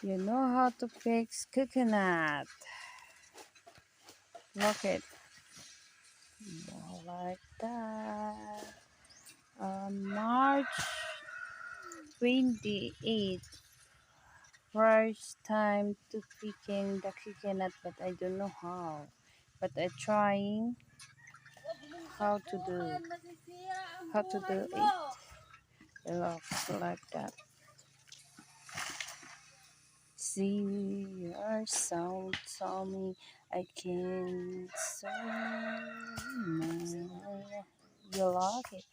You know how to fix coconut. Look it. Like that. On March 28th, first time to picking the coconut, but I don't know how. But I'm trying how to do it. It looks like that. See, you are so me I can so you like it.